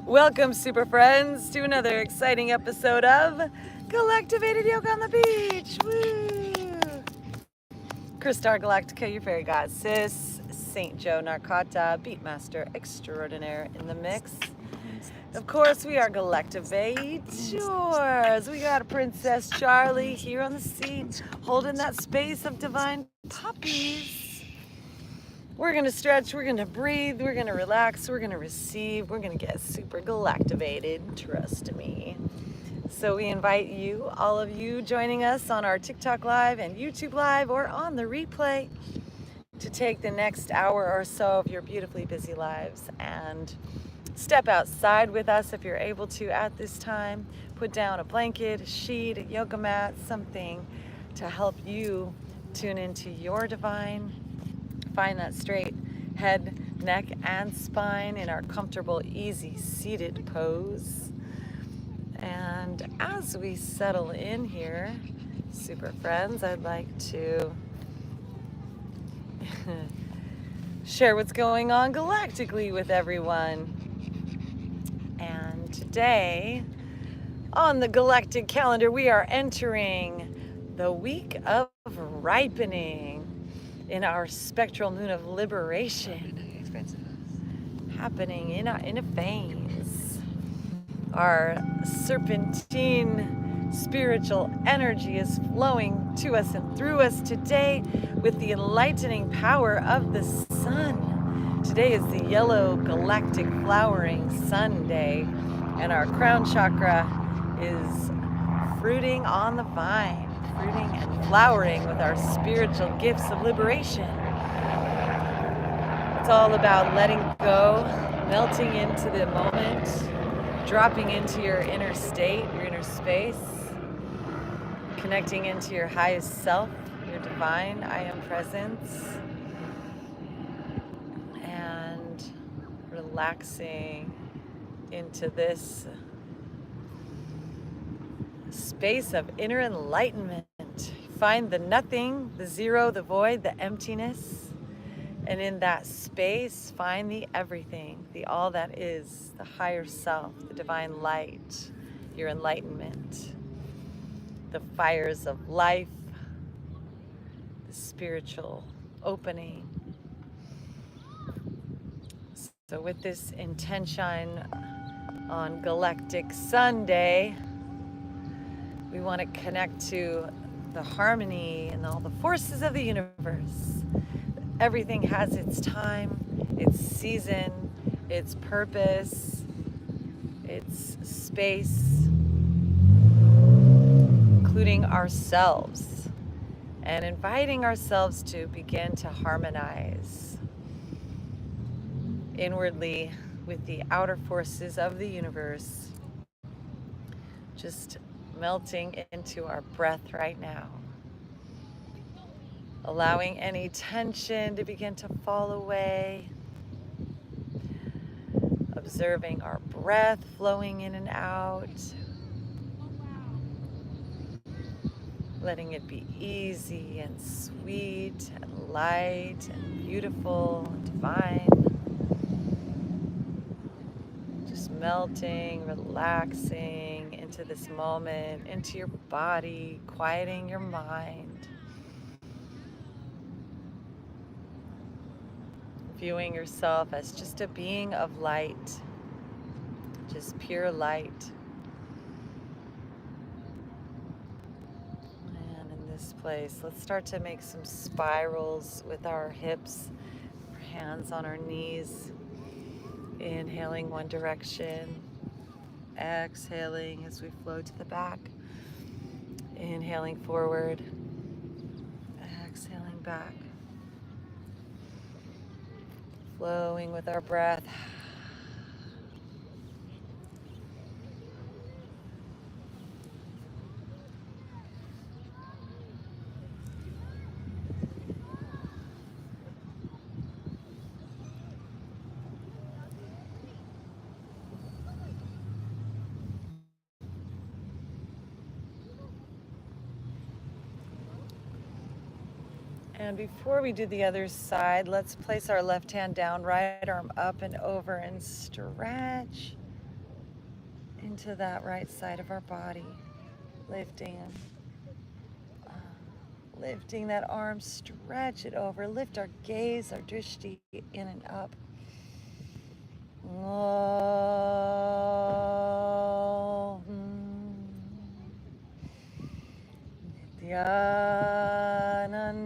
Welcome, super friends, to another exciting episode of Galactivated Yoga on the Beach. Woo! Kristar Galactica, your fairy goddess, Saint Joe Narcata, Beatmaster extraordinaire in the mix. Of course, we are Galactivators. We got a Princess Charlie here on the seat, holding that space of divine puppies. We're gonna stretch, we're gonna breathe, we're gonna relax, we're gonna receive, we're gonna get super galactivated, trust me. So we invite you, all of you joining us on our TikTok Live and YouTube Live or on the replay, to take the next hour or so of your beautifully busy lives and step outside with us if you're able to at this time. Put down a blanket, a sheet, a yoga mat, something to help you tune into your divine. Find that straight head, neck, and spine in our comfortable, easy seated pose. And as we settle in here, super friends, I'd like to share what's going on galactically with everyone. And today, on the galactic calendar, we are entering the week of ripening in our spectral moon of liberation, happening in a veins. Our serpentine spiritual energy is flowing to us and through us today with the enlightening power of the sun. Today is the yellow galactic flowering sun day, and our crown chakra is fruiting on the vine, fruiting and flowering with our spiritual gifts of liberation. It's all about letting go, melting into the moment, dropping into your inner state, your inner space, connecting into your highest self, your divine I am presence, and relaxing into this space of inner enlightenment. Find the nothing, the zero, the void, the emptiness, and in that space find the everything, the all that is, the higher self, the divine light, your enlightenment, the fires of life, the spiritual opening. So with this intention on Galactic Sunday, we want to connect to the harmony and all the forces of the universe. Everything has its time, its season, its purpose, its space, including ourselves, and inviting ourselves to begin to harmonize inwardly with the outer forces of the universe, just melting into our breath right now, allowing any tension to begin to fall away, observing our breath flowing in and out, letting it be easy and sweet and light and beautiful and divine. Just melting, relaxing into this moment, into your body, quieting your mind. Viewing yourself as just a being of light, just pure light. And in this place, let's start to make some spirals with our hips, our hands on our knees. Inhaling one direction, exhaling as we flow to the back. Inhaling forward, exhaling back. Flowing with our breath. And before we do the other side, let's place our left hand down, right arm up and over, and stretch. into that right side of our body, lifting lifting that arm, stretch it over, lift our gaze, our drishti in and up.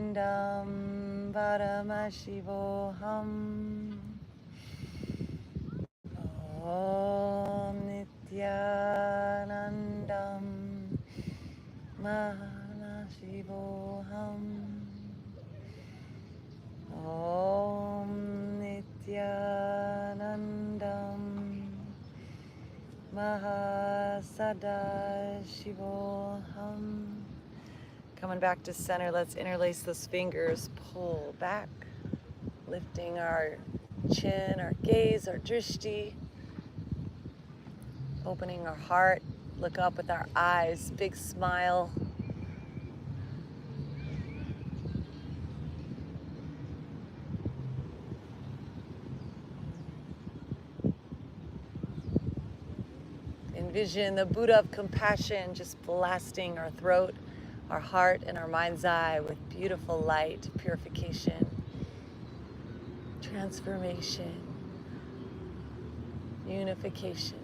Nityanandam Paramashivoham. Om Nityanandam Mahashivoham. Om Nityanandam Mahasadashivoham. Coming back to center, let's interlace those fingers, pull back, lifting our chin, our gaze, our drishti, opening our heart, look up with our eyes, big smile. Envision the Buddha of compassion just blasting our throat, our heart, and our mind's eye with beautiful light, purification, transformation, unification.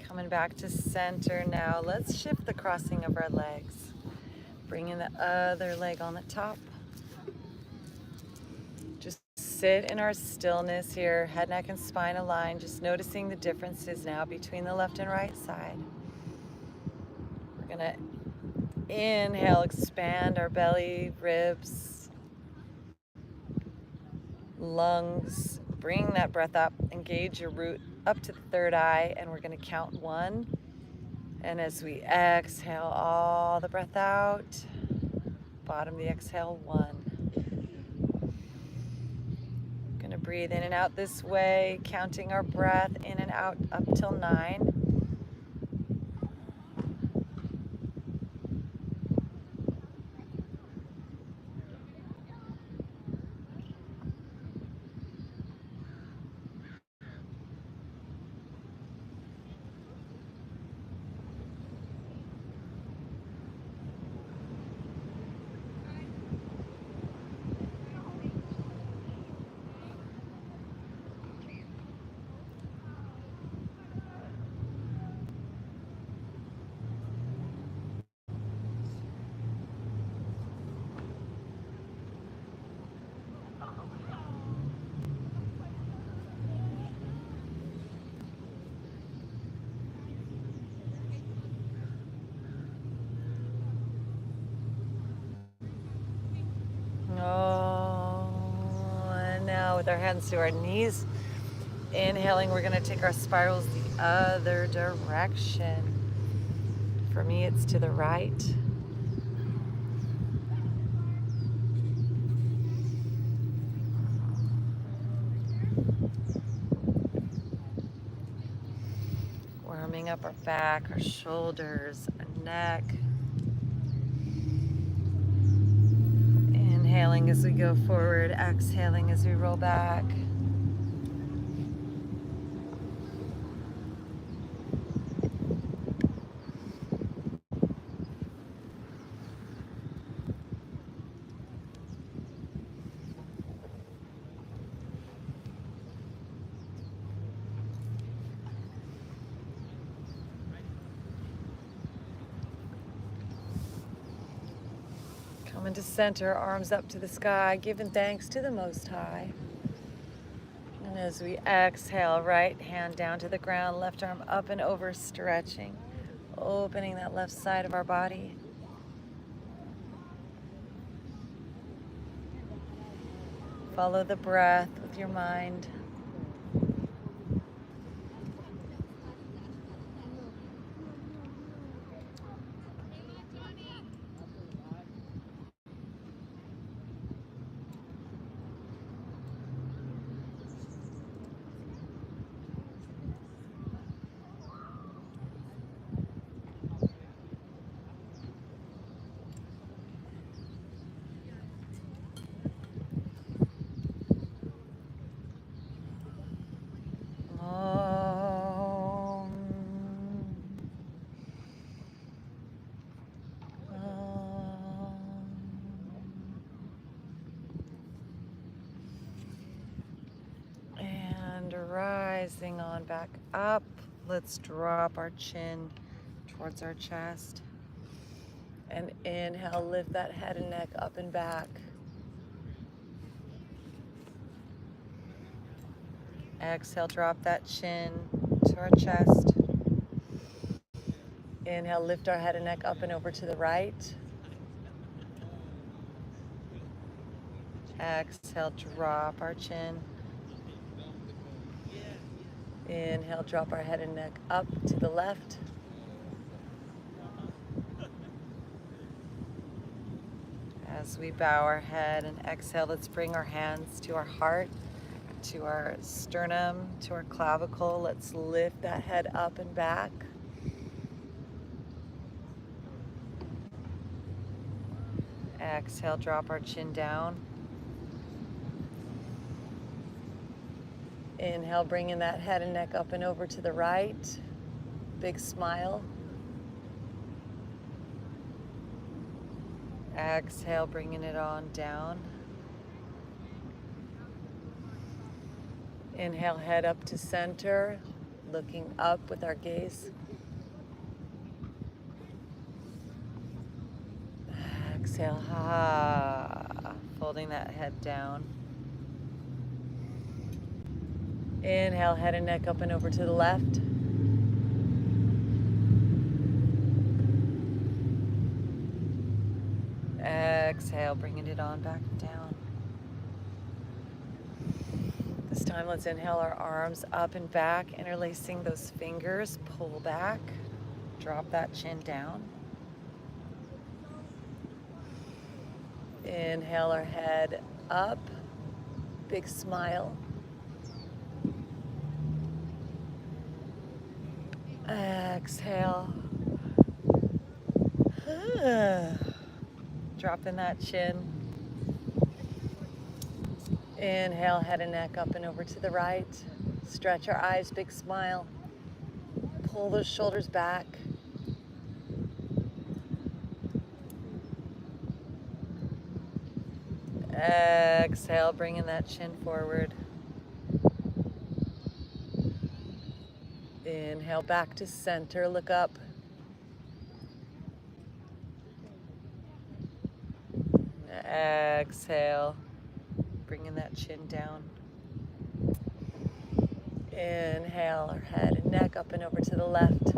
Coming back to center now. Let's shift the crossing of our legs. Bringing the other leg on the top. Just sit in our stillness here, head, neck, and spine aligned, just noticing the differences now between the left and right side. We're gonna inhale, expand our belly, ribs, lungs. Bring that breath up, engage your root up to the third eye, and we're gonna count 1. And as we exhale all the breath out, bottom of the exhale, 1. Gonna breathe in and out this way, counting our breath in and out up till 9. Oh, and now with our hands to our knees, inhaling, we're gonna take our spirals the other direction. For me, it's to the right. Warming up our back, our shoulders, our neck. Inhaling as we go forward, exhaling as we roll back. Coming to center, arms up to the sky, giving thanks to the Most High. And as we exhale, right hand down to the ground, left arm up and over, stretching, opening that left side of our body. Follow the breath with your mind. rising on back up. Let's drop our chin towards our chest. And inhale, lift that head and neck up and back. Exhale, drop that chin to our chest. Inhale, lift our head and neck up and over to the right. Exhale, drop our chin. Inhale, drop our head and neck up to the left. As we bow our head and exhale, let's bring our hands to our heart, to our sternum, to our clavicle. Let's lift that head up and back. Exhale, drop our chin down. Inhale, bringing that head and neck up and over to the right. Big smile. Exhale, bringing it on down. Inhale, head up to center, looking up with our gaze. Exhale, folding that head down. Inhale, head and neck up and over to the left. Exhale, bringing it on back down. This time, let's inhale our arms up and back, interlacing those fingers. Pull back, drop that chin down. Inhale our head up, big smile. Exhale. Dropping that chin. Inhale, head and neck up and over to the right. Stretch our eyes, big smile. Pull those shoulders back. Exhale, bringing that chin forward. Inhale, back to center, look up. Exhale, bringing that chin down. Inhale, our head and neck up and over to the left.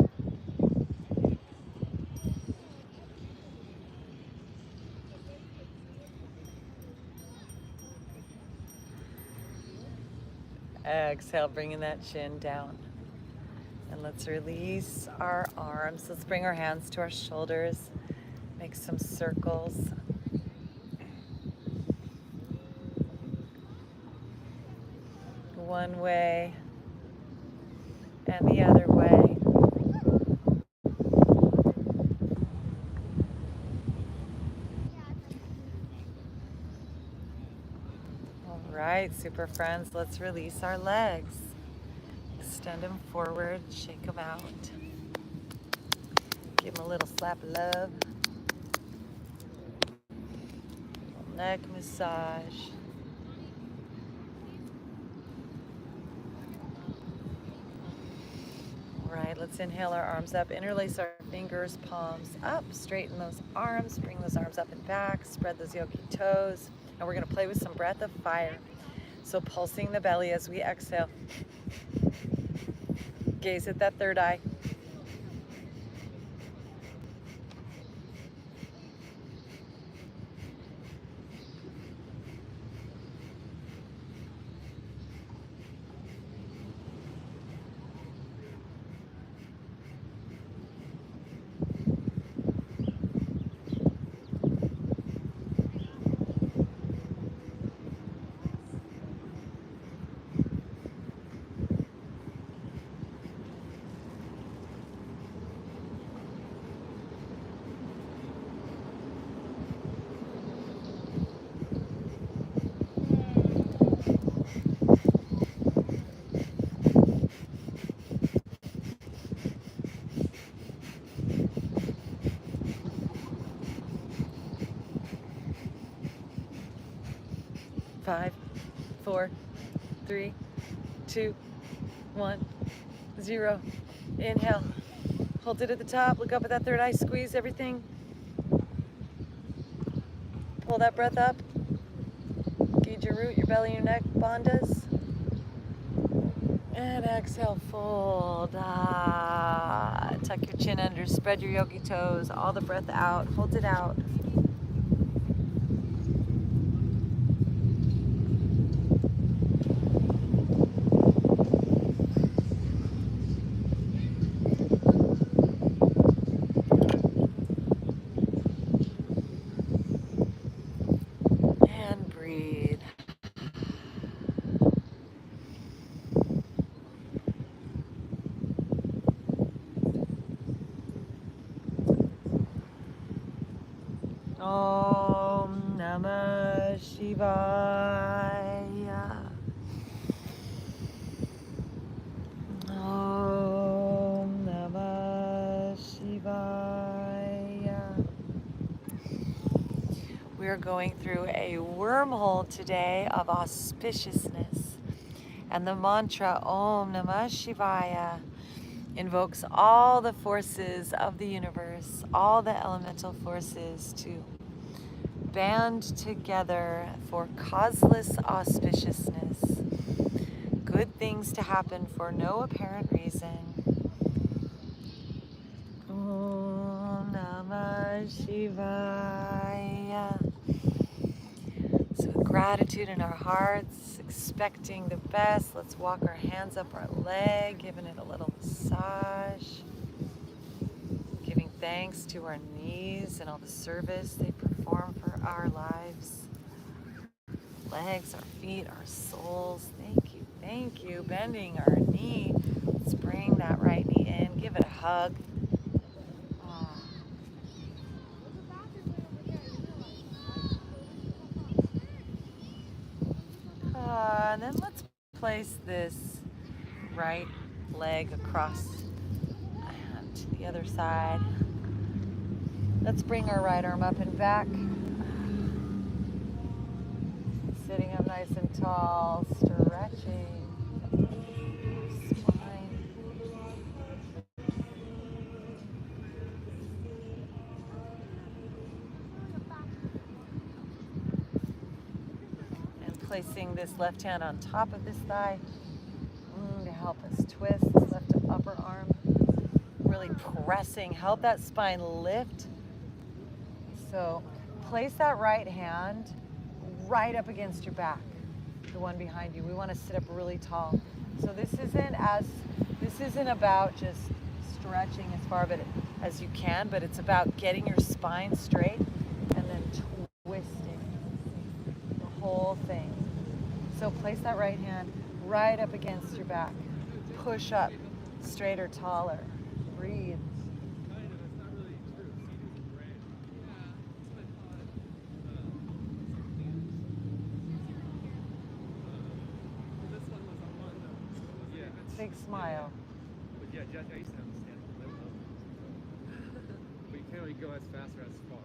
Exhale, bringing that chin down. And let's release our arms. Let's bring our hands to our shoulders. Make some circles. One way and the other way. All right, super friends, let's release our legs. Extend them forward, shake them out. Give them a little slap of love. Neck massage. All right, let's inhale our arms up, interlace our fingers, palms up, straighten those arms, bring those arms up and back, spread those yogi toes, and we're gonna play with some breath of fire. So pulsing the belly as we exhale. Gaze at that third eye. Five, 4, 3, 2, 1, 0. Inhale. Hold it at the top. Look up at that third eye. Squeeze everything. Pull that breath up. Engage your root, your belly, your neck, bandhas. And exhale, fold. Tuck your chin under, spread your yogi toes, all the breath out, hold it out. And breathe. Om Namah Shivaya. Om Namah Shivaya. We are going through a wormhole today of auspiciousness. And the mantra Om Namah Shivaya invokes all the forces of the universe, all the elemental forces to band together for causeless auspiciousness, good things to happen for no apparent reason. Om Namah Shivaya. So with gratitude in our hearts, expecting the best, let's walk our hands up our leg, giving it a little massage, giving thanks to our knees and all the service they perform for our lives. Legs, our feet, our souls, thank you. Bending our knee, let's bring that right knee in, give it a hug. And then let's place this right leg across and to the other side. Let's bring our right arm up and back. Sitting up nice and tall, stretching spine. Placing this left hand on top of this thigh to help us twist this left upper arm. Really pressing, help that spine lift. So place that right hand right up against your back, the one behind you. We want to sit up really tall. So this isn't about just stretching as far as you can, but it's about getting your spine straight and then twisting the whole thing. So place that right hand right up against your back. Push up, straighter, taller. Breathe. Big smile. Yeah, Judge, I used to understand the level. But you can't only go as fast or as far.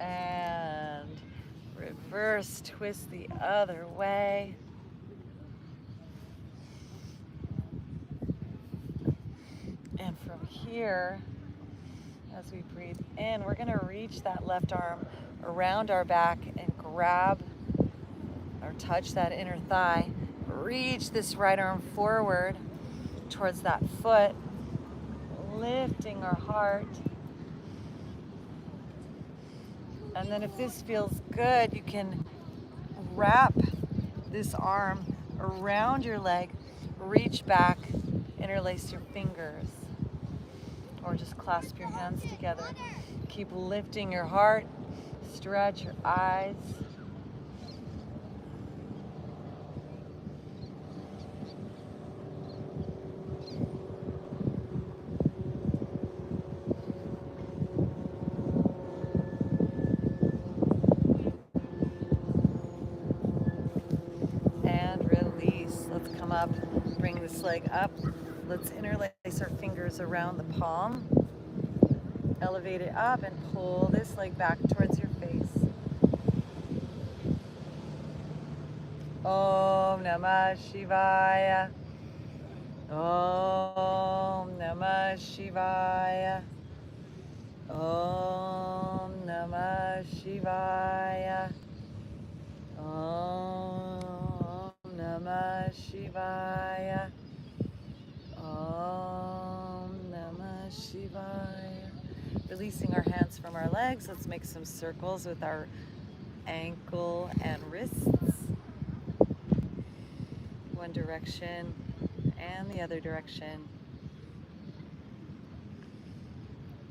And reverse twist the other way. And from here, as we breathe in, we're going to reach that left arm around our back and grab or touch that inner thigh. Reach this right arm forward towards that foot, lifting our heart. And then if this feels good, you can wrap this arm around your leg, reach back, interlace your fingers, or just clasp your hands together. Keep lifting your heart, stretch your eyes. Up, bring this leg up. Let's interlace our fingers around the palm. Elevate it up and pull this leg back towards your face. Om Namah Shivaya. Om Namah Shivaya. Om Namah Shivaya. Om Namah Shivaya. Om Namah Shivaya. Releasing our hands from our legs, let's make some circles with our ankle and wrists. One direction and the other direction.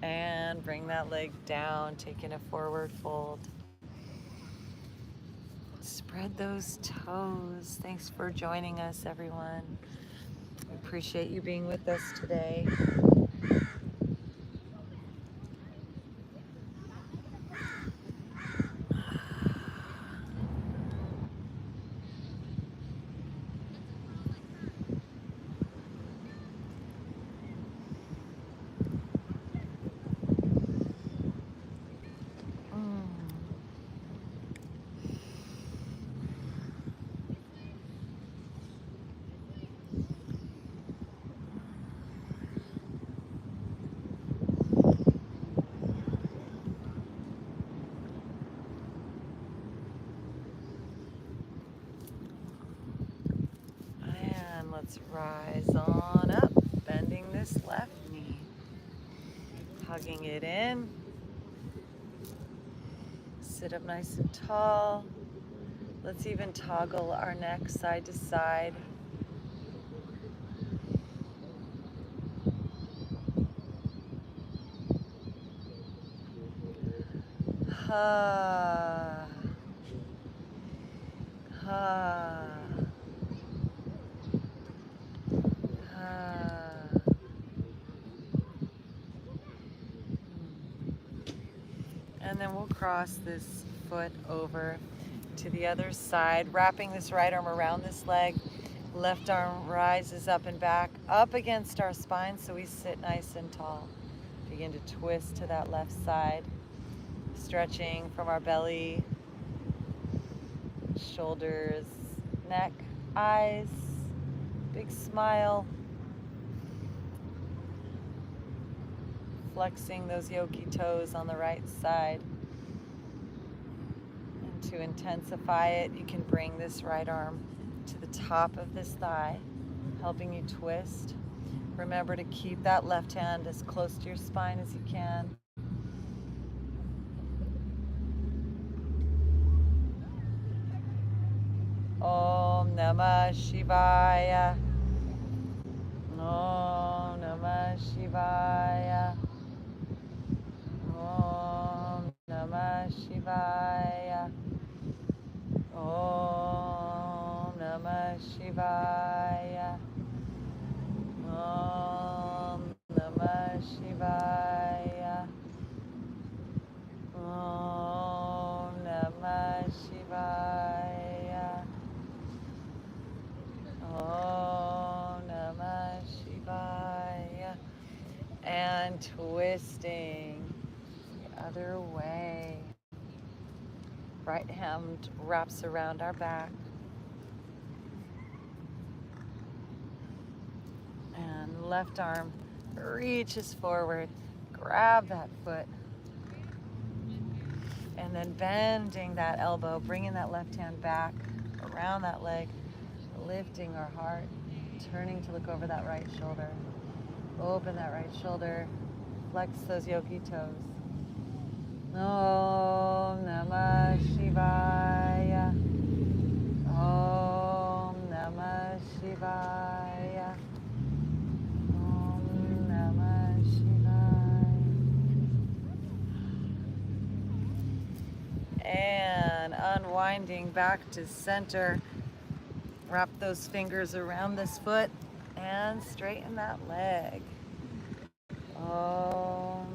And bring that leg down, taking a forward fold. Spread those toes. Thanks for joining us, everyone. We appreciate you being with us today. And let's rise on up, bending this left knee. Hugging it in. Sit up nice and tall. Let's even toggle our neck side to side. Ha. Ha. Ha. And then we'll cross this foot over to the other side, wrapping this right arm around this leg. Left arm rises up and back, up against our spine so we sit nice and tall. Begin to twist to that left side, stretching from our belly, shoulders, neck, eyes, big smile. Flexing those yogi toes on the right side. And to intensify it, you can bring this right arm to the top of this thigh, helping you twist. Remember to keep that left hand as close to your spine as you can. Om Namah Shivaya. Om Namah Shivaya. Om Namah Shivaya. Om Namah Shivaya. Om Namah Shivaya. Om Namah Shivaya. Om Namah Shivaya. And twisting the other way. Right hand wraps around our back. And left arm reaches forward. Grab that foot. And then bending that elbow, bringing that left hand back around that leg, lifting our heart, turning to look over that right shoulder. Open that right shoulder, flex those yogi toes. Om Namah Shivaya. Om Namah Shivaya. Om Namah Shivaya. And unwinding back to center. Wrap those fingers around this foot and straighten that leg. Om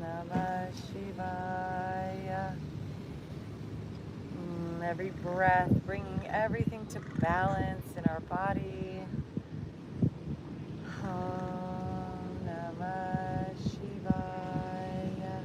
Namah Shivaya. Every breath, bringing everything to balance in our body. Om Namah Shivaya.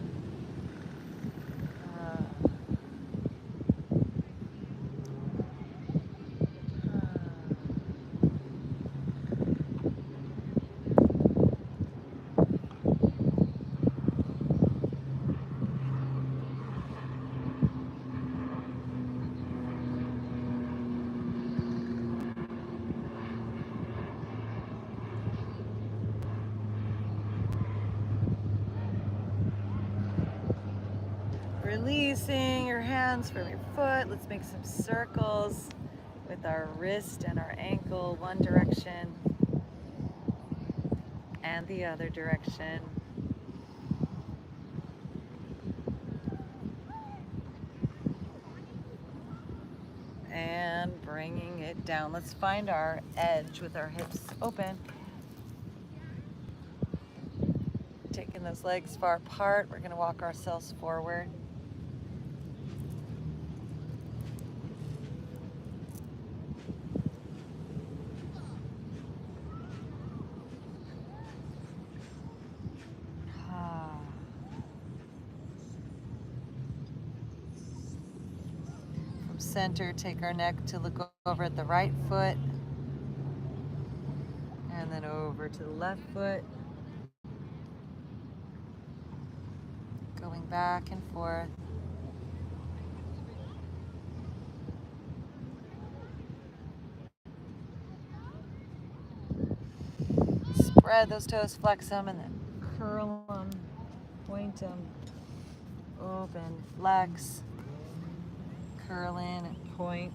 Releasing your hands from your foot. Let's make some circles with our wrist and our ankle, one direction and the other direction. And bringing it down. Let's find our edge with our hips open. Taking those legs far apart, we're going to walk ourselves forward. From center, take our neck to look over at the right foot, and then over to the left foot. Going back and forth. Spread those toes, flex them, and then curl them, point them, open, flex, curl in and point.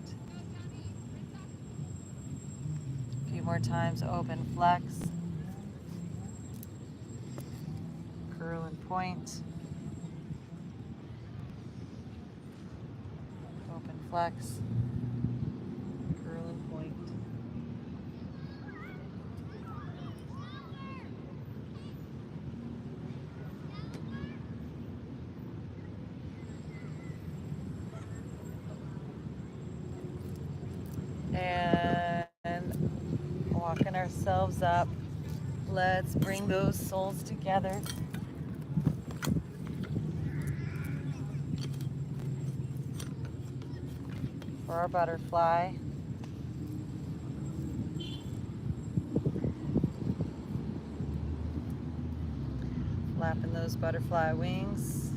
A few more times, open, flex, curl and point, open, flex, curl and point. And walking ourselves up. Let's bring those soles together. For our butterfly. Flapping those butterfly wings.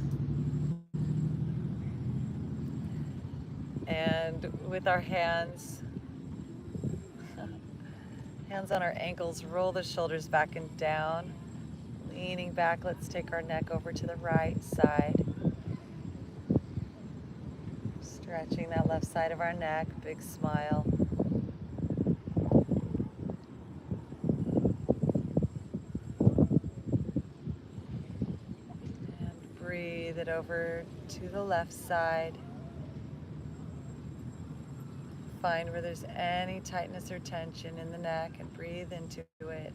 And with our hands on our ankles, roll the shoulders back and down. Leaning back, let's take our neck over to the right side. Stretching that left side of our neck, big smile. And breathe it over to the left side. Find where there's any tightness or tension in the neck and breathe into it.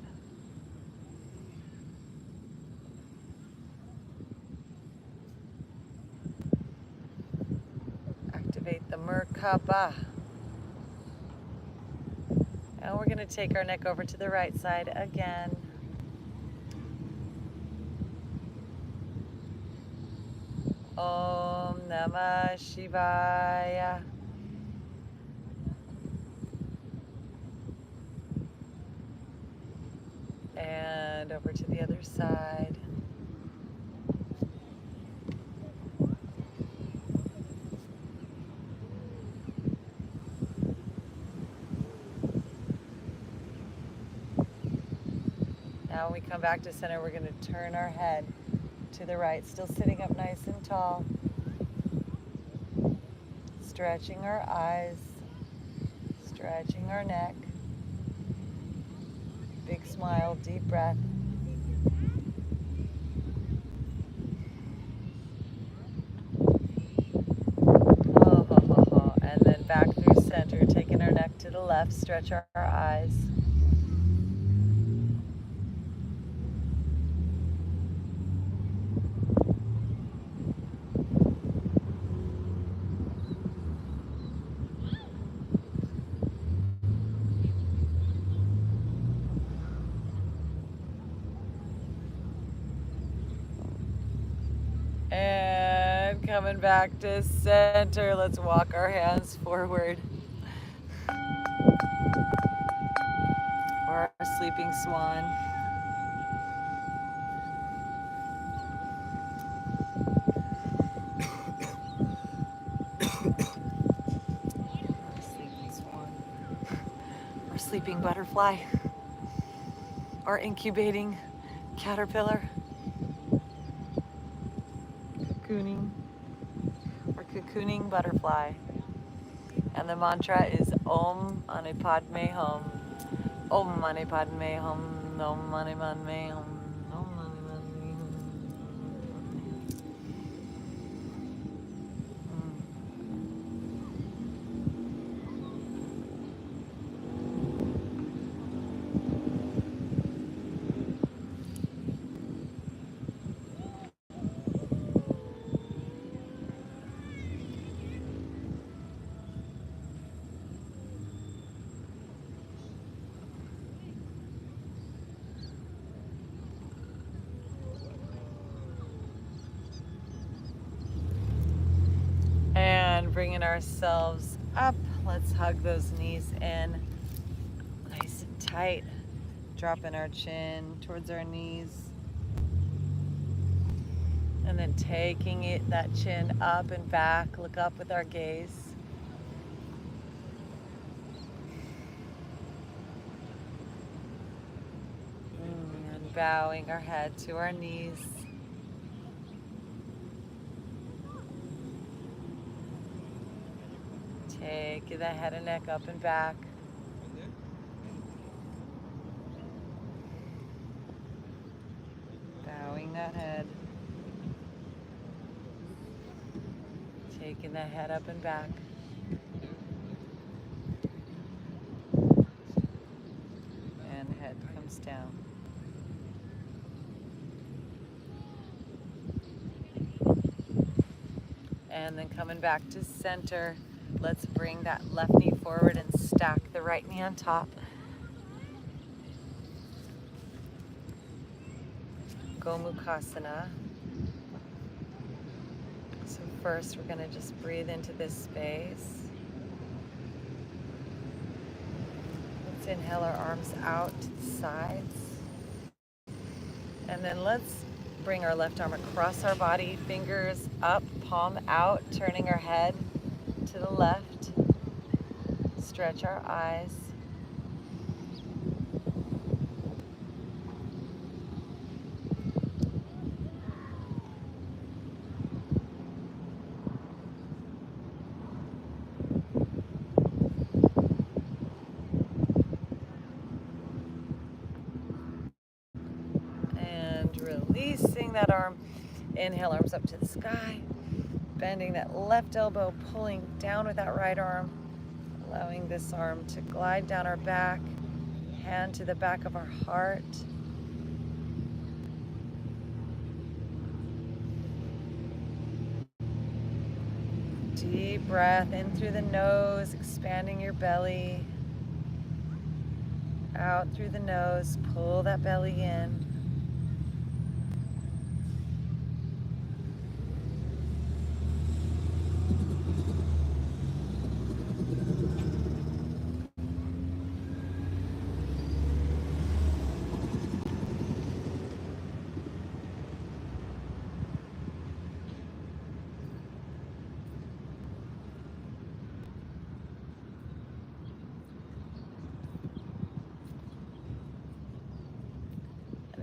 Activate the Merkaba. And we're going to take our neck over to the right side again. Om Namah Shivaya. And over to the other side. Now when we come back to center, we're going to turn our head to the right, still sitting up nice and tall. Stretching our eyes, stretching our neck. Big smile, deep breath. And then back through center, taking our neck to the left, stretch our eyes. And coming back to center, let's walk our hands forward. Or our sleeping swan. Our sleeping swan. Or sleeping butterfly. Or incubating caterpillar. Cocooning. cocooning butterfly. And the mantra is Om Mani Padme Hum. Om Mani Padme Hum. Om Mani Padme Hum. Om Mani Padme Hum. And bringing ourselves up, let's hug those knees in nice and tight, dropping our chin towards our knees, and then taking that chin up and back. Look up with our gaze. And bowing our head to our knees. Take the head and neck up and back. Bowing that head. Taking the head up and back. And head comes down. And then coming back to center, let's bring that left knee forward and stack the right knee on top. Gomukhasana. So first we're going to just breathe into this space. Let's inhale our arms out to the sides. And then let's bring our left arm across our body, fingers up, palm out, turning our head to the left. Stretch our eyes. Releasing that arm. Inhale, arms up to the sky. Bending that left elbow, pulling down with that right arm. Allowing this arm to glide down our back. Hand to the back of our heart. Deep breath in through the nose, expanding your belly. Out through the nose, pull that belly in.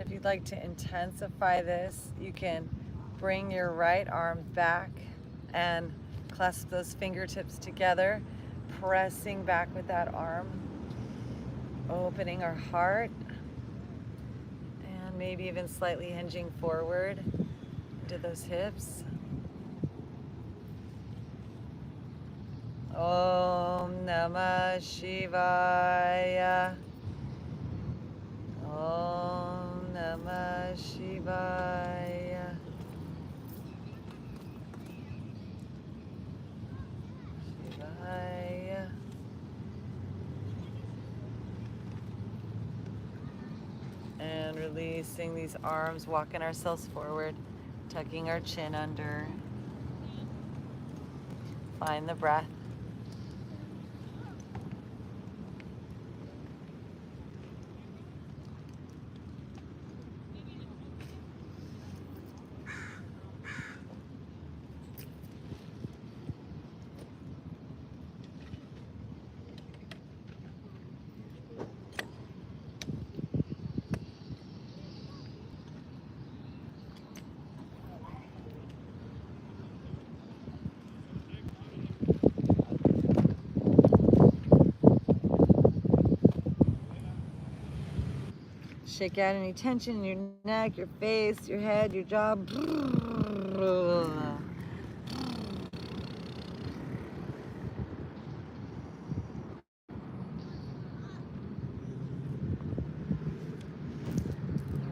If you'd like to intensify this, you can bring your right arm back and clasp those fingertips together, pressing back with that arm, opening our heart, and maybe even slightly hinging forward into those hips. Om Namah Shivaya. Om Namah Shivaya. Shivaya. And releasing these arms, walking ourselves forward, tucking our chin under. Find the breath. Shake out any tension in your neck, your face, your head, your jaw.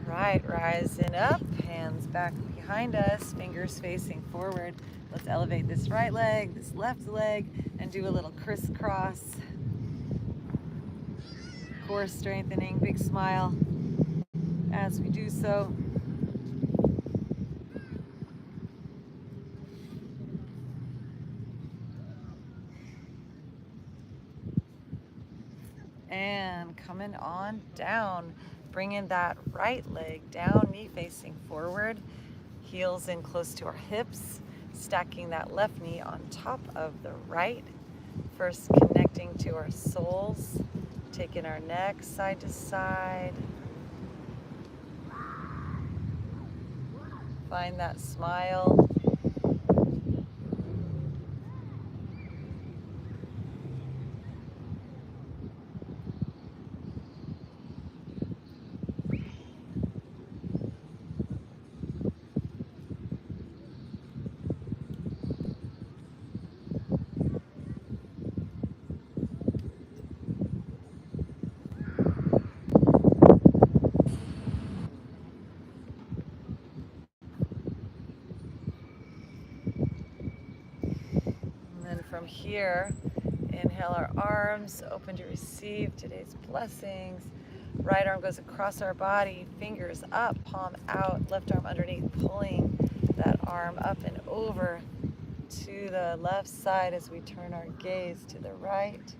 Right, rising up, hands back behind us, fingers facing forward. Let's elevate this right leg, this left leg, and do a little crisscross. Core strengthening, big smile as we do so. And coming on down, bringing that right leg down, knee facing forward, heels in close to our hips, stacking that left knee on top of the right. First connecting to our soles, taking our neck side to side. Find that smile. From here, inhale our arms, open to receive today's blessings. Right arm goes across our body, fingers up, palm out, left arm underneath, pulling that arm up and over to the left side as we turn our gaze to the right.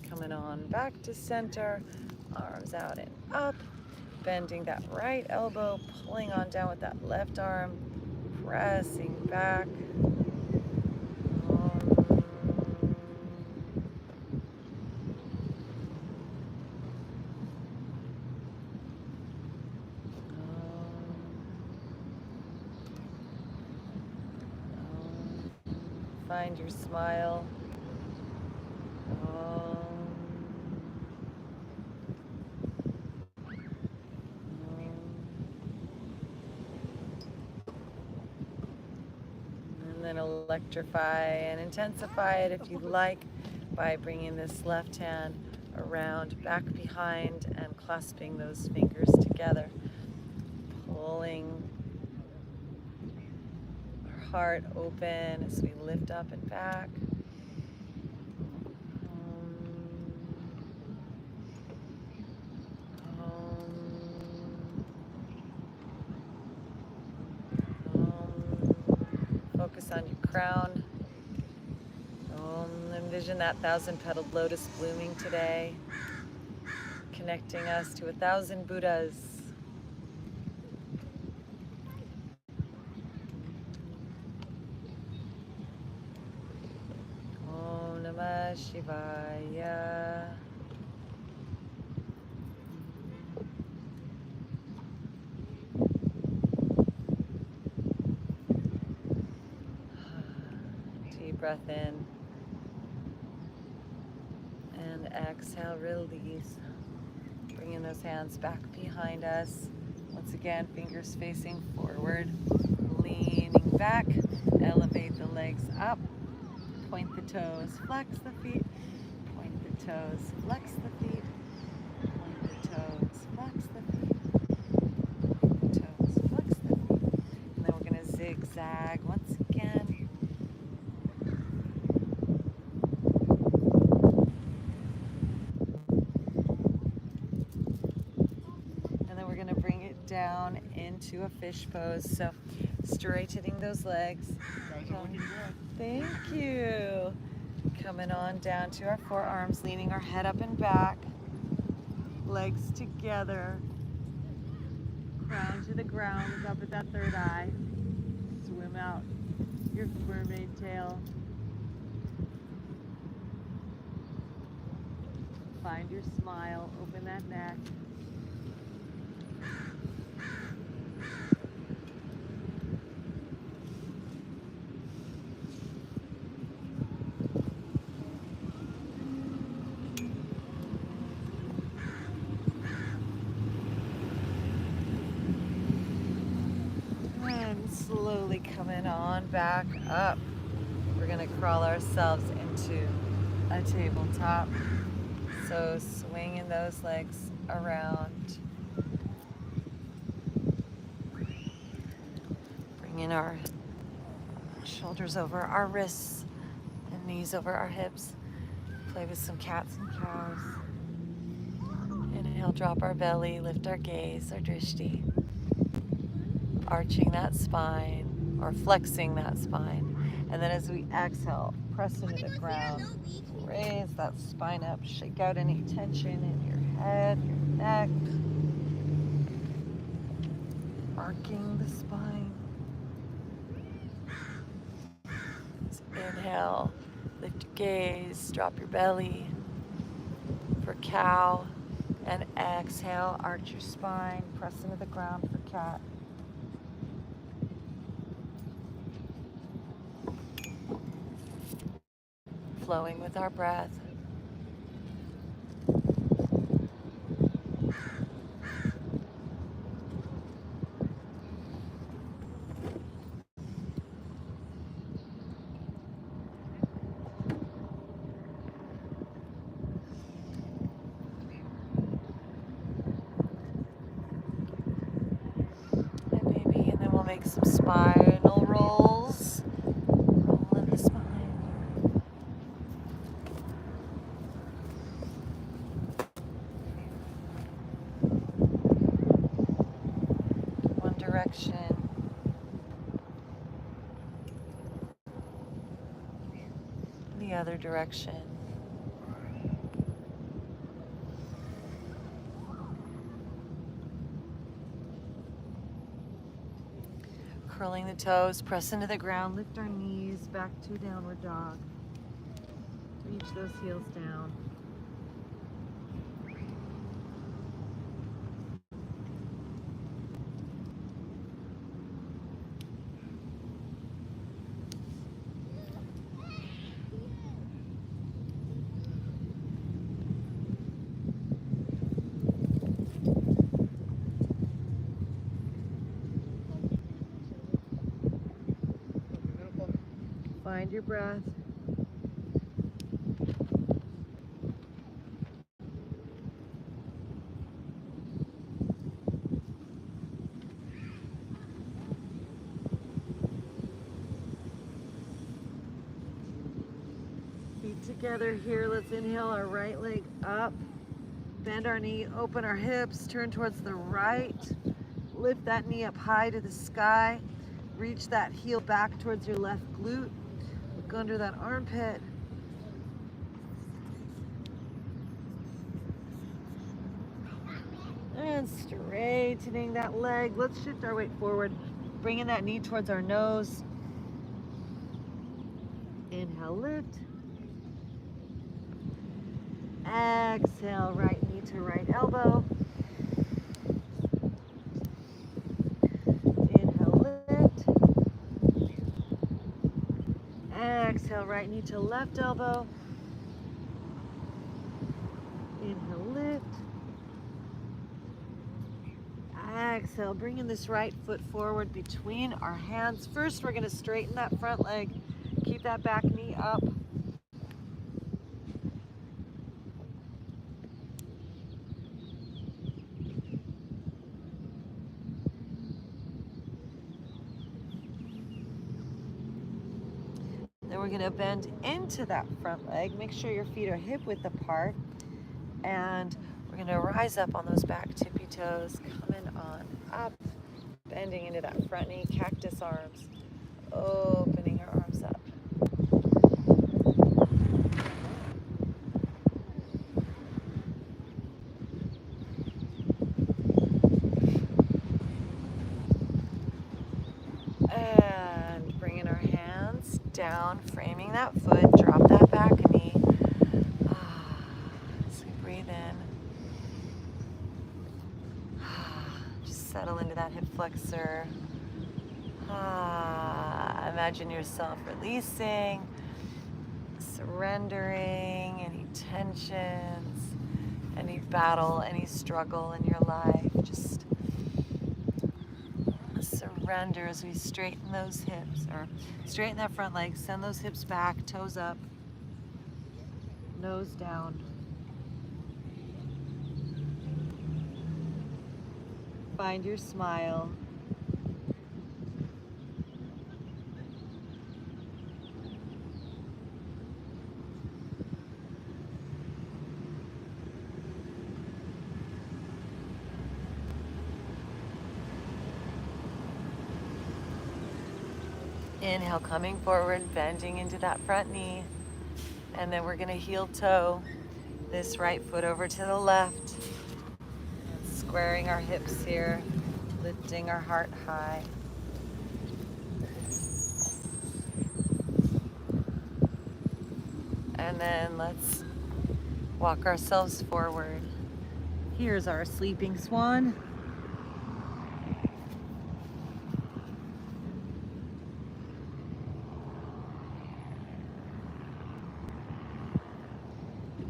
Coming on back to center, arms out and up, bending that right elbow, pulling on down with that left arm, pressing back. Find your smile. And then electrify and intensify it if you like by bringing this left hand around back behind and clasping those fingers together, pulling our heart open as we lift up and back. Focus on your crown. Envision that 1,000-petaled lotus blooming today, connecting us to 1,000 Buddhas. Om Namah Shivaya. Deep breath in. And exhale, release. Bringing those hands back behind us. Once again, fingers facing forward. Leaning back. Elevate the legs up. Point the toes. Flex the feet. Point the toes. Flex the feet. Point the toes. Flex the feet. Point the toes. Flex the feet. And then we're going to zigzag once again. Down into a fish pose. So Straightening those legs. Guys are looking good. Thank you. Coming on down to our forearms, leaning our head up and back. Legs together. Crown to the ground, look up at that third eye. Swim out your mermaid tail. Find your smile, open that neck. And slowly coming on back up. We're gonna crawl ourselves into a tabletop. So swinging those legs around. Bringing our shoulders over our wrists and knees over our hips. Play with some cats and cows. Inhale, drop our belly, lift our gaze, our drishti. Arching that spine or flexing that spine. And then as we exhale, press into the ground. Raise that spine up, shake out any tension in your head, your neck. Arcing the spine. So inhale, lift your gaze, drop your belly for cow. And exhale, arch your spine, press into the ground for cat. Flowing with our breath. And then we'll make some spinal rolls. Roll in the spine. Direction. The other direction. Curling the toes, press into the ground, lift our knees back to downward dog. Reach those heels down. Find your breath. Feet together here. Let's inhale our right leg up. Bend our knee, open our hips, turn towards the right. Lift that knee up high to the sky. Reach that heel back towards your left glute. Look under that armpit. And straightening that leg. Let's shift our weight forward. Bringing that knee towards our nose. Inhale, lift. Exhale, right knee to right elbow. Inhale, lift. Exhale, right knee to left elbow. Inhale, lift. Exhale, bringing this right foot forward between our hands. First, we're going to straighten that front leg. Keep that back knee up. Then we're going to bend into that front leg. Make sure your feet are hip width apart. And we're going to rise up on those back tippy toes, coming on up. Bending into that front knee, cactus arms. Opening her arms up. And bringing our hands down, framing that foot, drop that back knee. As we breathe in. Just settle into that hip flexor. Imagine yourself releasing, surrendering any tensions, any battle, any struggle in your life. Just surrender as we straighten those hips, or straighten that front leg, send those hips back, toes up, nose down. Find your smile. Inhale, coming forward, bending into that front knee. And then we're gonna heel toe this right foot over to the left. And squaring our hips here, lifting our heart high. And then let's walk ourselves forward. Here's our sleeping swan.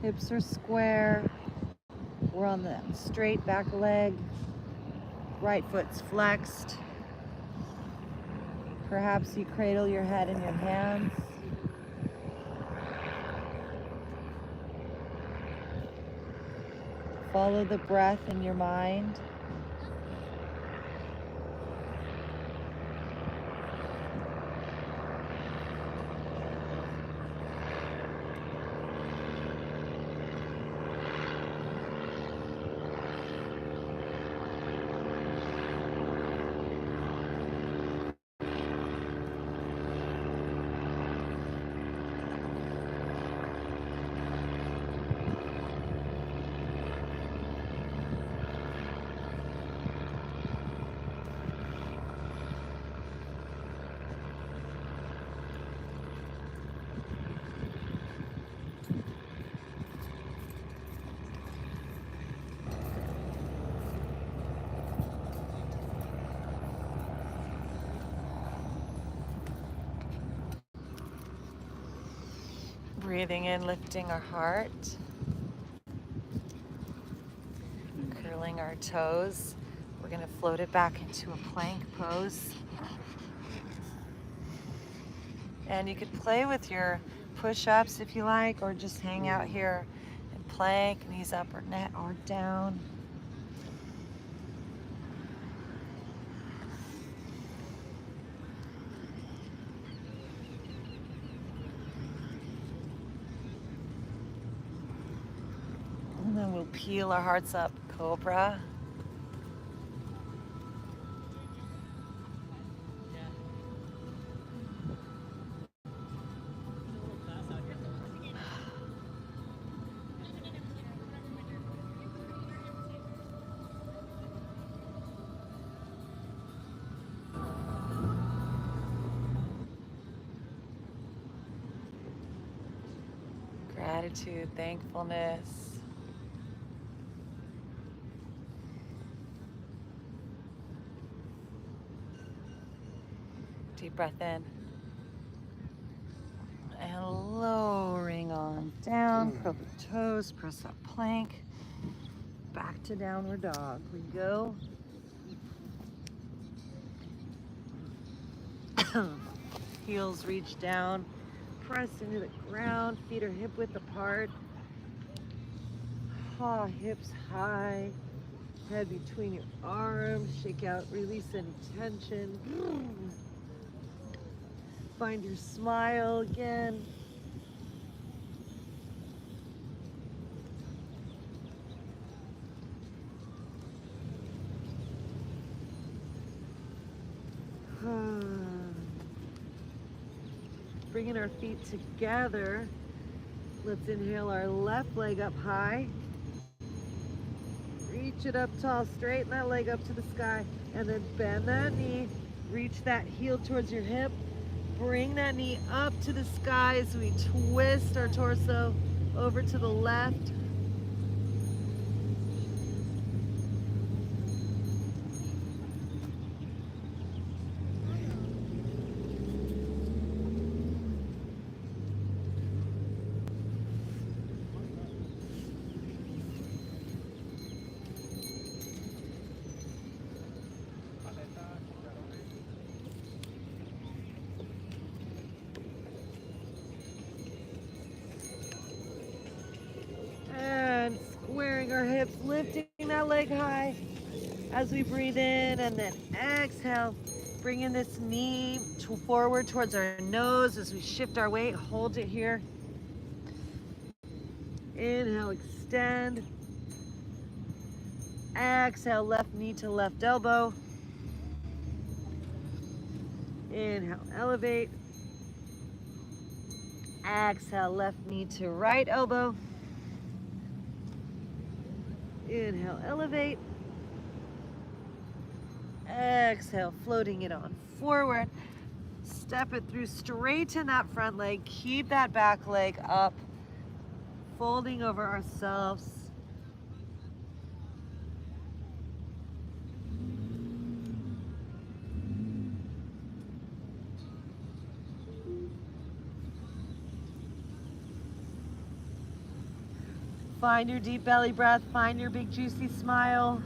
Hips are square. We're on the straight back leg. Right foot's flexed. Perhaps you cradle your head in your hands. Follow the breath in your mind. Breathing in, lifting our heart. Curling our toes. We're going to float it back into a plank pose. And you could play with your push-ups if you like, or just hang out here and plank, knees up or down. And then we'll peel our hearts up, cobra. Gratitude, thankfulness. Deep breath in. And lowering on down, curl the toes, press up plank. Back to downward dog. We go. Heels reach down, press into the ground, feet are hip width apart. Hips high, head between your arms, shake out, release any tension. Find your smile again. bringing our feet together. Let's inhale our left leg up high. Reach it up tall, straighten that leg up to the sky, and then bend that knee. Reach that heel towards your hip. Bring that knee up to the sky as we twist our torso over to the left. And squaring our hips, lifting that leg high as we breathe in, and then exhale, bringing this knee forward towards our nose as we shift our weight. Hold it here. Inhale, extend. Exhale, left knee to left elbow. Inhale, elevate. Exhale, left knee to right elbow. Inhale, elevate. Exhale, floating it on forward. Step it through, straighten that front leg. Keep that back leg up. Folding over ourselves. Find your deep belly breath. Find your big juicy smile.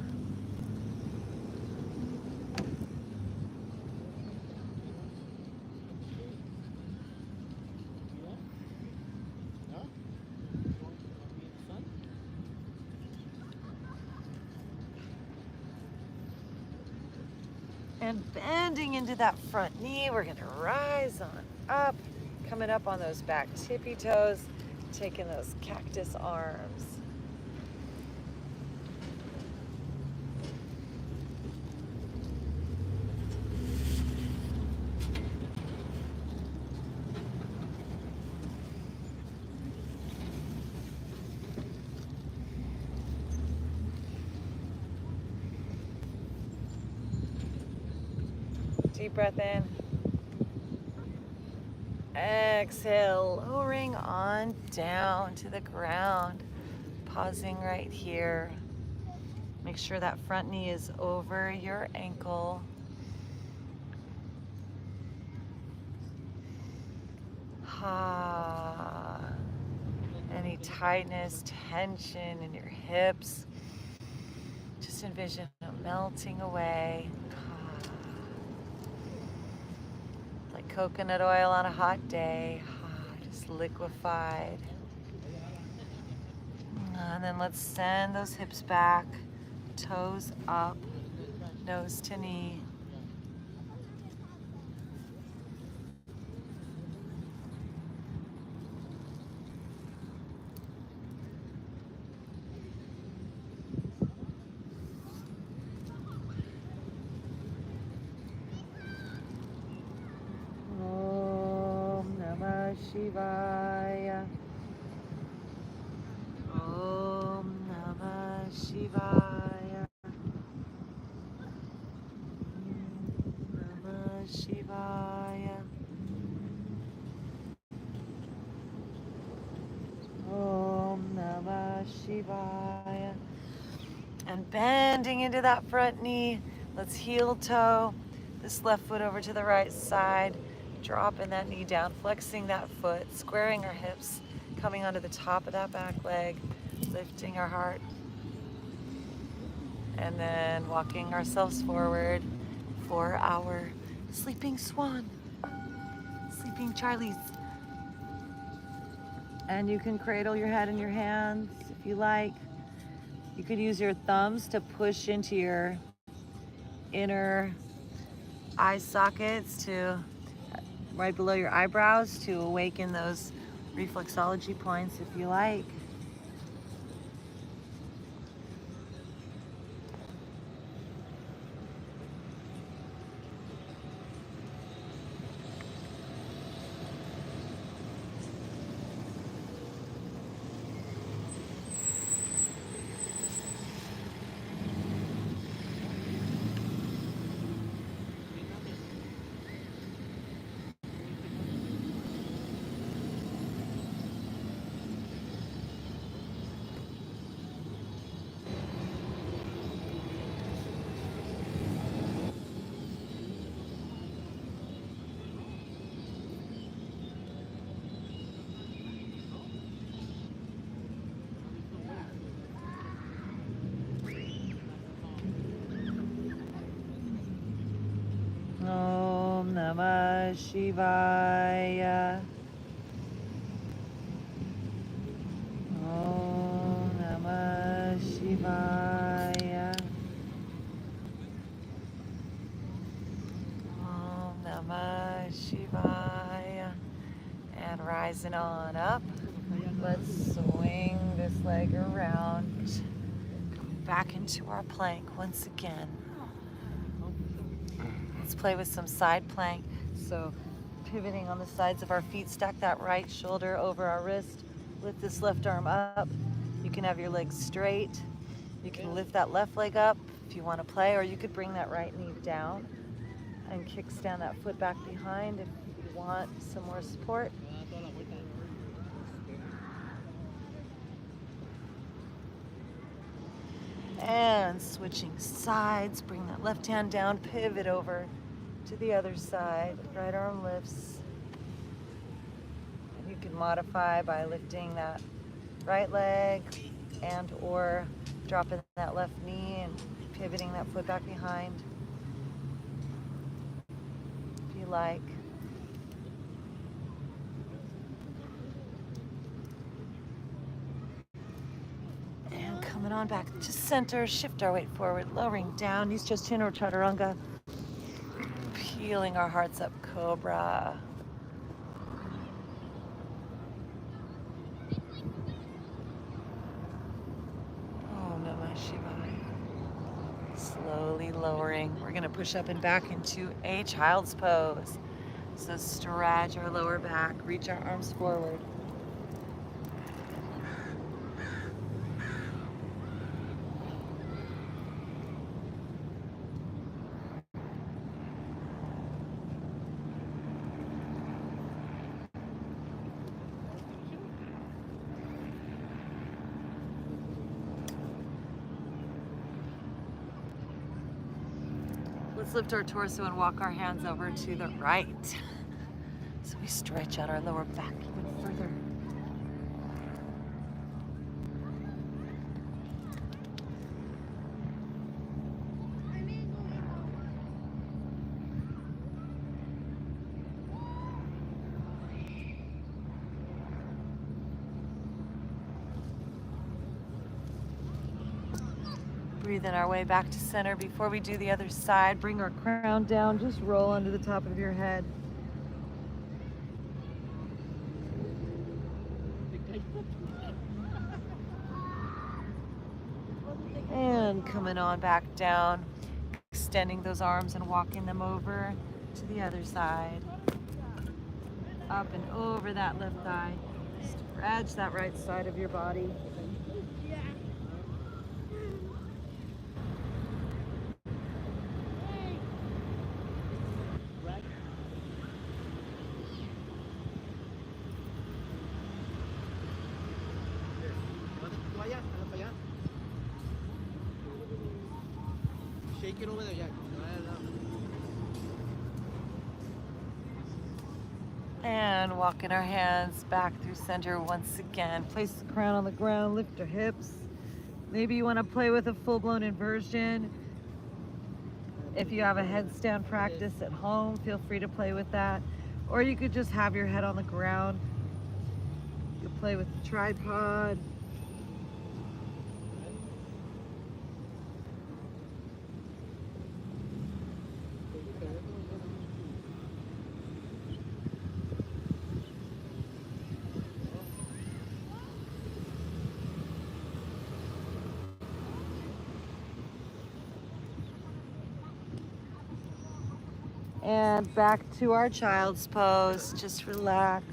And bending into that front knee, we're gonna rise on up, coming up on those back tippy toes, taking those cactus arms. Deep breath in. Exhale, lowering on down to the ground. Pausing right here. Make sure that front knee is over your ankle. Any tightness, tension in your hips, just envision them melting away. Like coconut oil on a hot day, just liquefied. And then let's send those hips back, toes up, nose to knee. Om Namah Shivaya. Om Namah Shivaya. Namah Shivaya. Om Namah Shivaya. And bending into that front knee, let's heel toe this left foot over to the right side, dropping that knee down, flexing that foot, squaring our hips, coming onto the top of that back leg, lifting our heart, and then walking ourselves forward for our sleeping swan, sleeping Charlies. And you can cradle your head in your hands if you like. You could use your thumbs to push into your inner eye sockets to right below your eyebrows to awaken those reflexology points if you like. Namah Shivaya. Om Namah Shivaya. Om Namah Shivaya. And rising on up. Let's swing this leg around. Come back into our plank once again. Let's play with some side plank. So pivoting on the sides of our feet, stack that right shoulder over our wrist. Lift this left arm up. You can have your legs straight. You can lift that left leg up if you want to play, or you could bring that right knee down and kickstand that foot back behind if you want some more support. And switching sides, bring that left hand down, pivot over to the other side. Right arm lifts. And you can modify by lifting that right leg and or dropping that left knee and pivoting that foot back behind if you like. And coming on back to center, shift our weight forward, lowering down, knees, chest, chin, or chaturanga. Peeling our hearts up, cobra. Om Namah Shivaya. Slowly lowering. We're going to push up and back into a child's pose. So stretch our lower back, reach our arms forward. Let's lift our torso and walk our hands over to the right. So we stretch out our lower back even further. Breathing our way back to center. Before we do the other side, bring our crown down, just roll under the top of your head. And coming on back down, extending those arms and walking them over to the other side. Up and over that left thigh. Stretch that right side of your body. Shake it over there, Jack. And walking our hands back through center once again. Place the crown on the ground, lift your hips. Maybe you want to play with a full-blown inversion. If you have a headstand practice at home, feel free to play with that. Or you could just have your head on the ground. You could play with the tripod. And back to our child's pose. Just relax.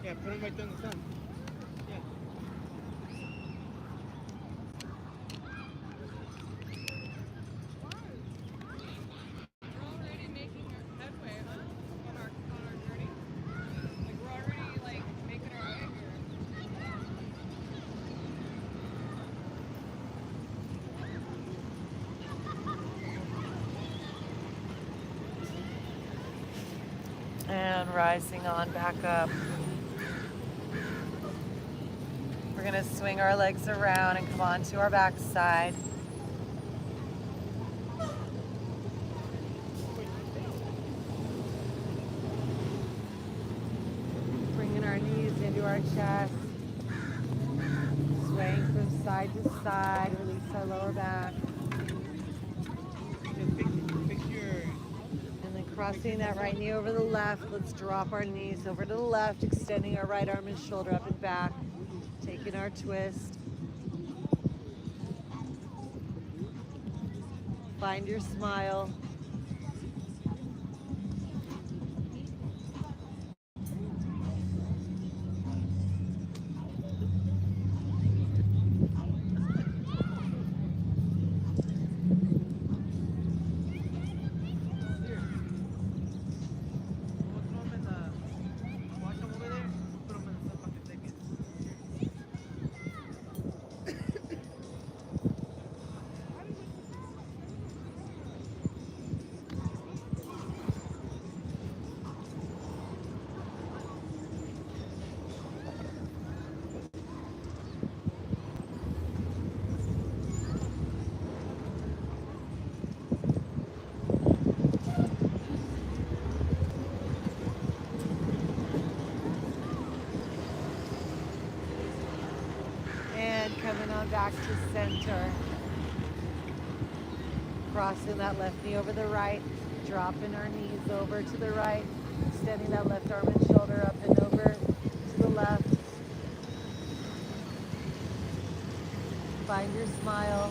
Yeah, put it right there in the sun. Yeah. We're already making our headway, huh? On our journey. Like we're already like making our way here. And rising on back up. We're gonna swing our legs around and come onto our back side. chest. Swaying from side to side. Release our lower back. And then crossing that right knee over the left. Let's drop our knees over to the left, extending our right arm and shoulder up and back. Taking our twist. Find your smile. Coming on back to center. Crossing that left knee over the right. Dropping our knees over to the right. Extending that left arm and shoulder up and over to the left. Find your smile.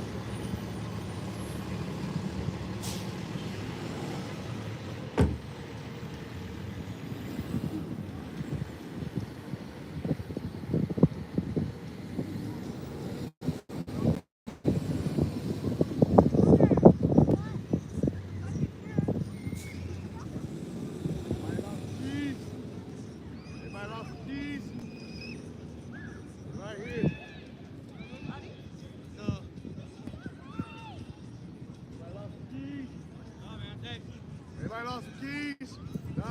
Everybody lost the keys? No.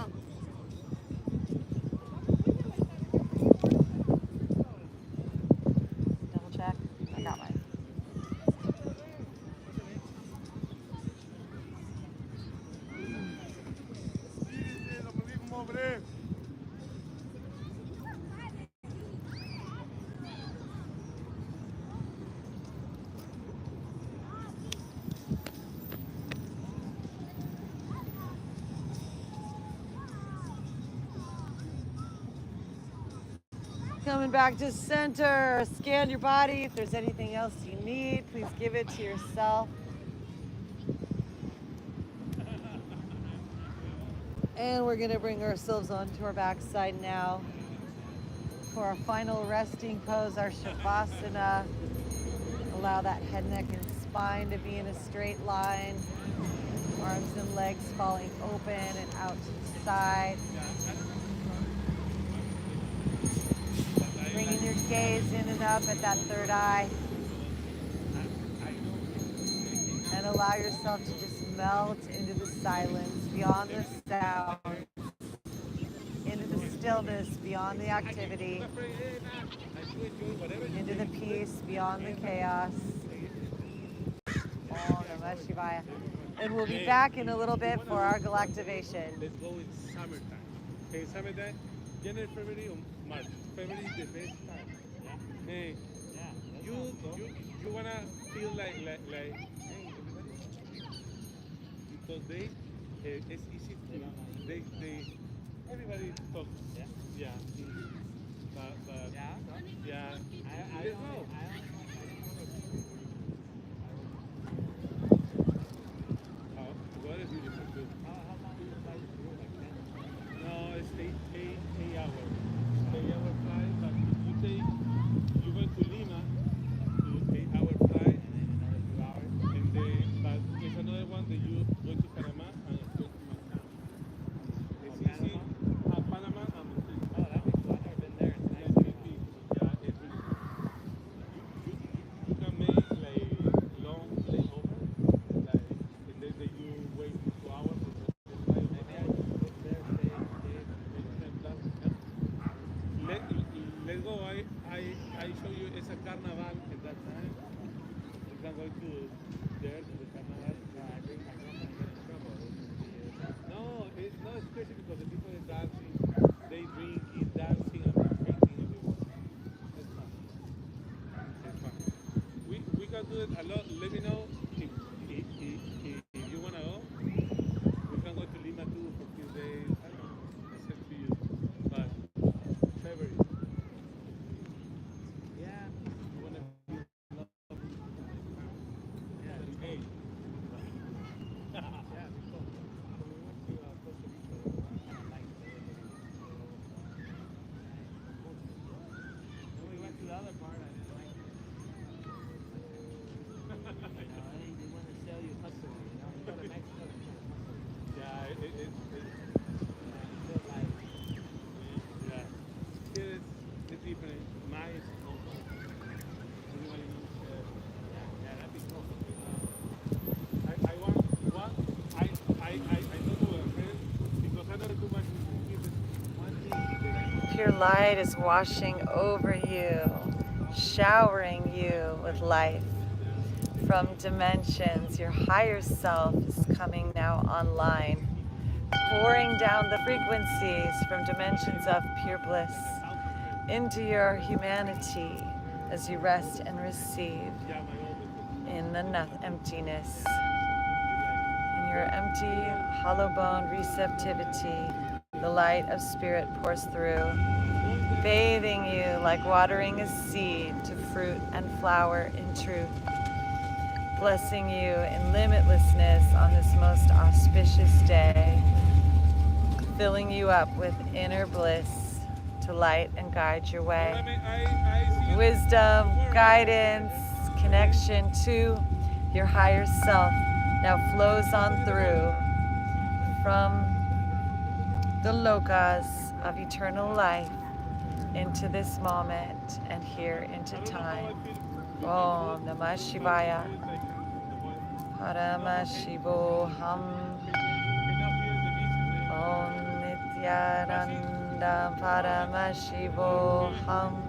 Double check. I got mine. I'm gonna leave them over there. Coming back to center. Scan your body. If there's anything else you need, please give it to yourself. And we're going to bring ourselves onto our backside now for our final resting pose, our Shavasana. Allow that head, neck, and spine to be in a straight line. Arms and legs falling open and out to the side. Bringing your gaze in and up at that third eye. And allow yourself to just melt into the silence, beyond the sound, into the stillness, beyond the activity, into the peace, beyond the chaos. Oh, Namaste Shivaya. And we'll be back in a little bit for our Galactivation. Let's go in summertime. Okay, summertime, January, February, or March. February is the best time. Hey, you wanna feel like hey, because it's easy to everybody talks. Yeah. But yeah. Let's go. What is beautiful too. No, it's 8 hours. 8-hour flight, but if you go to Lima, to 8-hour flight, and then, but there's another one that you go to Panama and go to Montana. It's easy. Panama and Montana. Oh, that'd be fun. I've never been there. It's nice. Yeah, it's really cool. You can make like long layover, like, and then you wait 2 hours for the flight. Maybe I should go there, stay. Let's go. I show you it's a carnival at that time. You can go to there to the carnival. I think my girlfriend get in trouble. No, it's not especially because the people are dancing, they drink, eat dancing and drinking everywhere. do it a lot. Let me know if you wanna go. We can go to Lima too for a few days. I don't know. It's up to you. But February. Yeah. You wanna be in love? Yeah, it's Hey. yeah, it's cool. When we went to Costa Rica, we kind of liked the When we went to the other part, I didn't like it. They want to sell you hustle, You go to Mexico and try to hustle. Yeah, You feel like, yeah. Here it's different. Mine is also. Everybody knows. yeah, that'd be cool. I want what I don't know a friend because I don't do much music. One thing that Pure light is washing over you, showering you with life from dimensions. Your higher self is coming now online, pouring down the frequencies from dimensions of pure bliss into your humanity as you rest and receive yeah, my oldest. in the emptiness. In your empty, hollow bone receptivity, the light of spirit pours through, bathing you like watering a seed to fruit and flower in truth, blessing you in limitlessness on this most auspicious day, filling you up with inner bliss to light and guide your way. I see you. Wisdom, guidance, connection to your higher self now flows on through from the lokas of eternal life into this moment and here into time. Om Namah Shivaya. Parama Shivoham. Om Nityananda Parama Shivoham.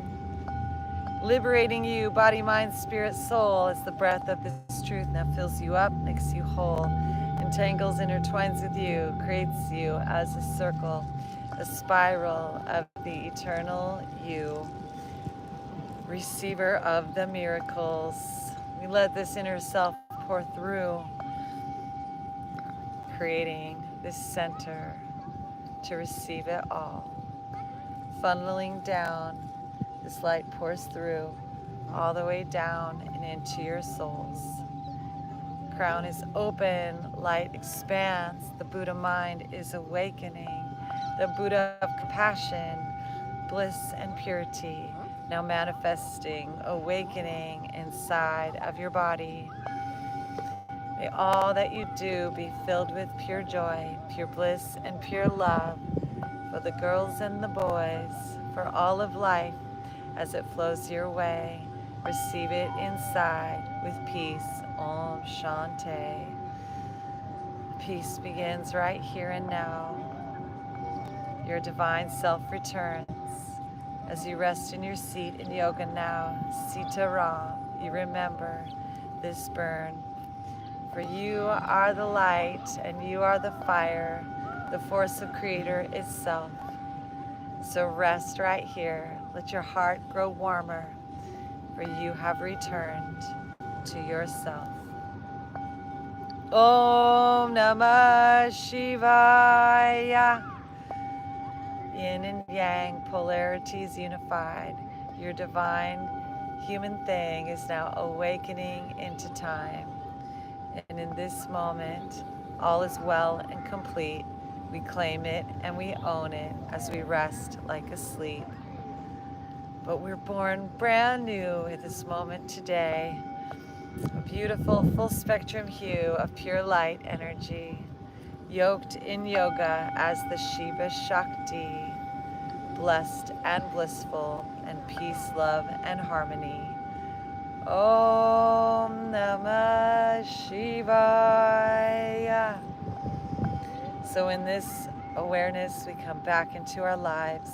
Liberating you, body, mind, spirit, soul, as the breath of this truth now fills you up, makes you whole, entangles, intertwines with you, creates you as a circle, a spiral of the eternal you, receiver of the miracles. We let this inner self pour through, creating this center to receive it all. Funneling down, this light pours through all the way down and into your souls. Crown is open, light expands, the Buddha mind is awakening, the Buddha of compassion, bliss and purity, now manifesting, awakening inside of your body. May all that you do be filled with pure joy, pure bliss, and pure love for the girls and the boys, for all of life as it flows your way. Receive it inside with peace. Om Shanti. Peace begins right here and now. Your divine self returns as you rest in your seat in yoga now. Sita Ram, you remember this burn. For you are the light and you are the fire, the force of Creator itself. So rest right here. Let your heart grow warmer, for you have returned to yourself. Om Namah Shivaya. Yin and yang, polarities unified. Your divine human thing is now awakening into time. And in this moment, all is well and complete. We claim it and we own it as we rest like asleep. But we're born brand new at this moment today. A beautiful full spectrum hue of pure light energy, yoked in yoga as the Shiva Shakti, blessed and blissful, and peace, love, and harmony. Om Namah Shivaya. So in this awareness, we come back into our lives,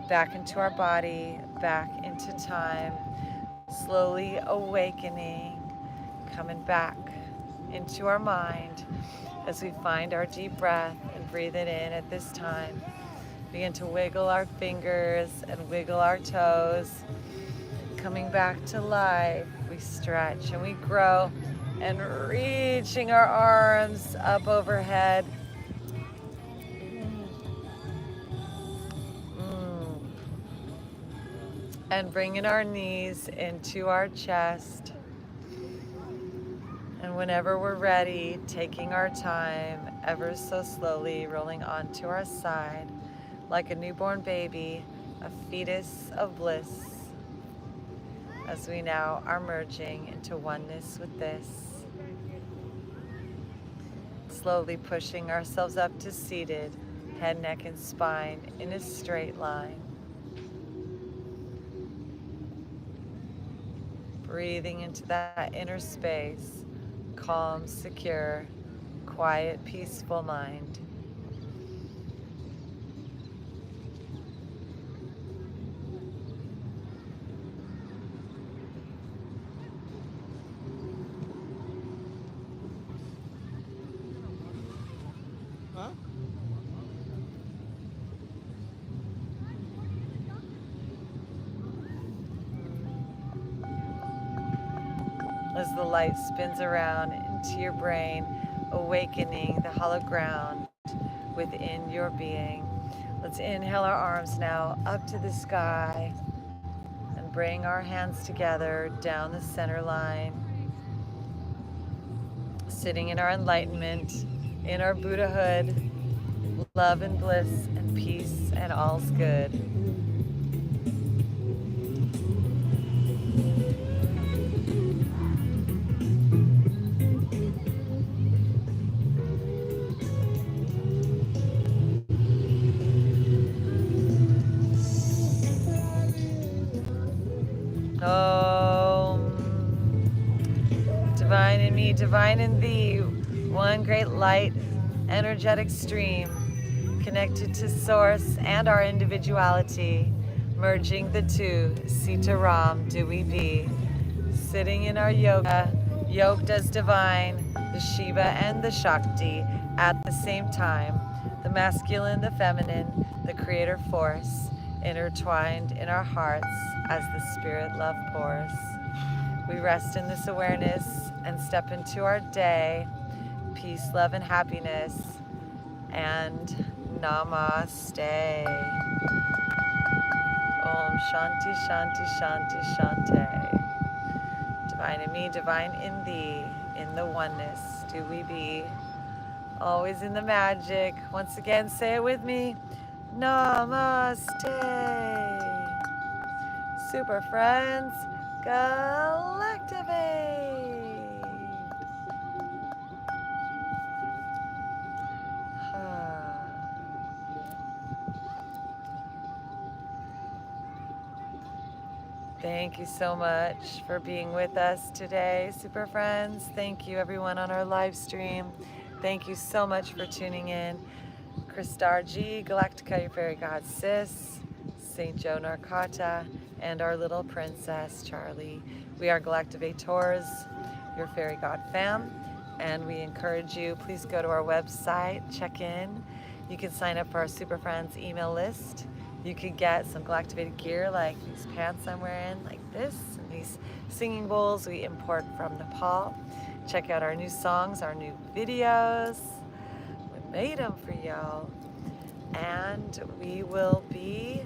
back into our body, back into time, slowly awakening, coming back into our mind as we find our deep breath and breathe it in at this time. Begin to wiggle our fingers and wiggle our toes. coming back to life. We stretch and we grow and reaching our arms up overhead. And bringing our knees into our chest. And whenever we're ready, taking our time, ever so slowly rolling onto our side like a newborn baby, a fetus of bliss, as we now are merging into oneness with this. Slowly pushing ourselves up to seated, head, neck, and spine in a straight line. Breathing into that inner space, calm, secure, quiet, peaceful mind. Huh? As the light spins around into your brain, awakening the hollow ground within your being. Let's inhale our arms now up to the sky and bring our hands together down the center line. Sitting in our enlightenment, in our Buddhahood, love and bliss and peace and all's good. Divine in me, divine in thee, one great light, energetic stream, connected to source and our individuality, merging the two, Sita Ram, do we be. Sitting in our yoga, yoked as divine, the Shiva and the Shakti at the same time, the masculine, the feminine, the creator force, intertwined in our hearts as the spirit love pours. We rest in this awareness and step into our day, peace, love, and happiness, and Namaste. Om Shanti, Shanti, Shanti, Shanti. Divine in me, divine in thee, in the oneness do we be. Always in the magic. Once again, say it with me. Namaste. Super friends, Galactivate. Thank you so much for being with us today, super friends. Thank you everyone on our live stream. Thank you so much for tuning in. Christar G, Galactica, your fairy god sis, Saint Joe Narcata, and our little princess Charlie. We are Galactivators, your fairy god fam, and we encourage you, please go to our website, check in. You can sign up for our Super Friends email list. You could get some Galactivated gear like these pants I'm wearing, like this, and these singing bowls we import from Nepal. Check out our new songs, our new videos. We made them for y'all. And we will be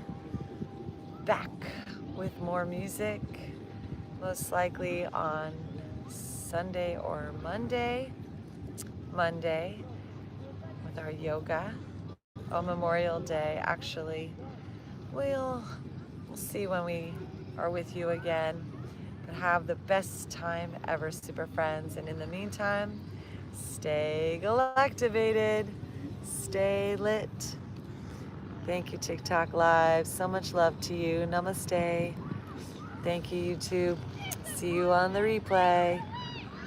back with more music, most likely on Sunday or Monday with our yoga. On Memorial Day, actually. We'll see when we are with you again. But have the best time ever, super friends. And in the meantime, stay galactivated, stay lit. Thank you, TikTok Live. So much love to you. Namaste. Thank you, YouTube. See you on the replay.